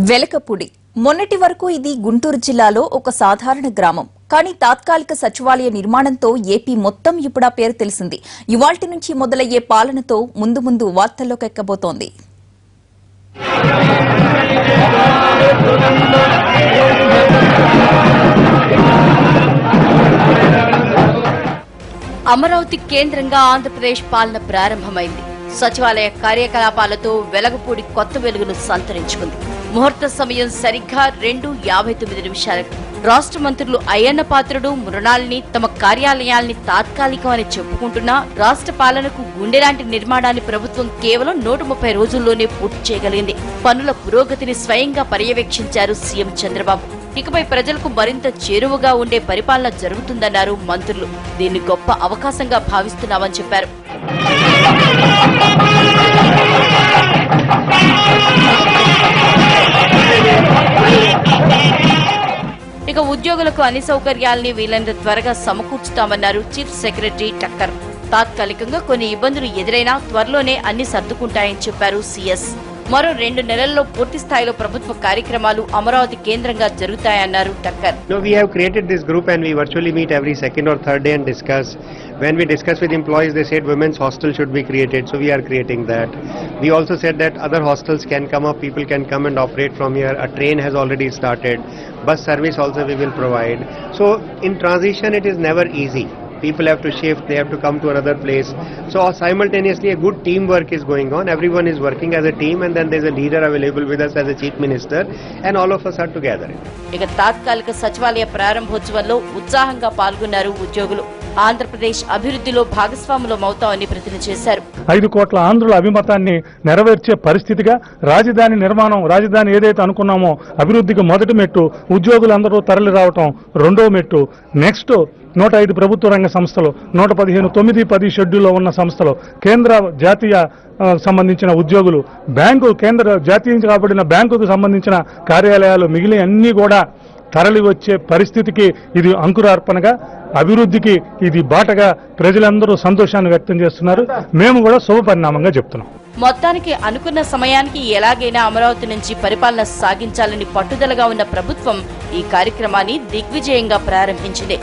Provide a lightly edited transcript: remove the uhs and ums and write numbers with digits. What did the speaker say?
వెలకపూడి మొన్నటి వరకు ఇది గుంటూరు జిల్లాలో ఒక సాధారణ గ్రామం. కానీ తాత్కాలిక సచివాలయ నిర్మాణంతో ఏపీ మొత్తం ఇప్పుడు ఆ పేరు తెలిసింది. ఇవాల్టి నుంచి మొదలయ్యే పాలనతో ముందు ముందు వార్తల్లోకి ఎక్కబోతోంది. అమరావతి కేంద్రంగా ఆంధ్రప్రదేశ్ పాలన ప్రారంభమైంది. సచివాలయ కార్యకలాపాలతో వెలగపూడి కొత్త వెలుగును సంతరించుకుంది. ముహూర్త సమయం సరిగ్గా 2:59 రాష్ట్ర మంత్రులు అయ్యన్న పాత్రుడు, మృణాలిని తమ కార్యాలయాల్ని తాత్కాలికమని చెప్పుకుంటున్నా రాష్ట్ర పాలనకు గుండెలాంటి నిర్మాణాన్ని ప్రభుత్వం కేవలం 130 రోజుల్లోనే పూర్తి చేయగలిగింది. పనుల పురోగతిని స్వయంగా పర్యవేక్షించారు సీఎం చంద్రబాబు. ఇకపై ప్రజలకు మరింత చేరువగా ఉండే పరిపాలన జరుగుతుందన్నారు మంత్రులు. దీన్ని గొప్ప అవకాశంగా భావిస్తున్నామని చెప్పారు. ఇక ఉద్యోగులకు అన్ని సౌకర్యాల్ని వీలైనంత త్వరగా సమకూర్చుతామన్నారు చీఫ్ సెక్రటరీ టక్కర్. తాత్కాలికంగా కొన్ని ఇబ్బందులు ఎదురైనా త్వరలోనే అన్ని సర్దుకుంటాయని చెప్పారు సీఎస్. మరో 2 నెలల్లో పూర్తి స్థాయిలో ప్రభుత్వ కార్యక్రమాలు అమరావతి కేంద్రంగా జరుగుతాయన్నారు టక్కర్. We have created this group and we virtually meet every second or third day and discuss. When we discuss with employees, they said women's hostel should be created, so we are creating that. We also said that other hostels can come up, people can come and operate from here. A train has already started. Bus service also we will provide. So in transition it is never easy. People have to shift, they have to come to another place. So simultaneously a good teamwork is going on. Everyone is working as a team and then there is a leader available with us as a chief minister and all of us are together. ఇక తాత్కాలిక సచివాలయ ప్రారంభోత్సవంలో ఉత్సాహంగా పాల్గొన్నారు ఉద్యోగులు. ఆంధ్రప్రదేశ్ అభివృద్ధిలో భాగస్వాములమవుతామని ప్రతిజ్ఞ చేశారు. 5 కోట్ల ఆంధ్రుల అభిమతాన్ని నెరవేర్చే పరిస్థితిగా రాజధాని నిర్మాణం, రాజధాని ఏదైతే అనుకున్నామో అభివృద్ధికి మొదటి మెట్టు, ఉద్యోగులందరూ తరలి రావటం రెండో మెట్టు. నెక్స్ట్ 105 ప్రభుత్వ రంగ సంస్థలు, 115 9, 10 షెడ్యూల్లో ఉన్న సంస్థలు, కేంద్ర జాతీయ సంబంధించిన ఉద్యోగులు, బ్యాంకు కేంద్ర జాతీయం కాబడిన బ్యాంకుకు సంబంధించిన కార్యాలయాలు, మిగిలిన అన్ని కూడా తరలి వచ్చే పరిస్థితికి ఇది అంకురార్పణగా, అభివృద్ధికి ఇది బాటగా ప్రజలందరూ సంతోషాన్ని వ్యక్తం చేస్తున్నారు. మేము కూడా శుభపరిణామంగా చెప్తున్నాం. మొత్తానికి అనుకున్న సమయానికి ఎలాగైనా అమరావతి నుంచి పరిపాలన సాగించాలని పట్టుదలగా ఉన్న ప్రభుత్వం ఈ కార్యక్రమాన్ని దిగ్విజయంగా ప్రారంభించింది.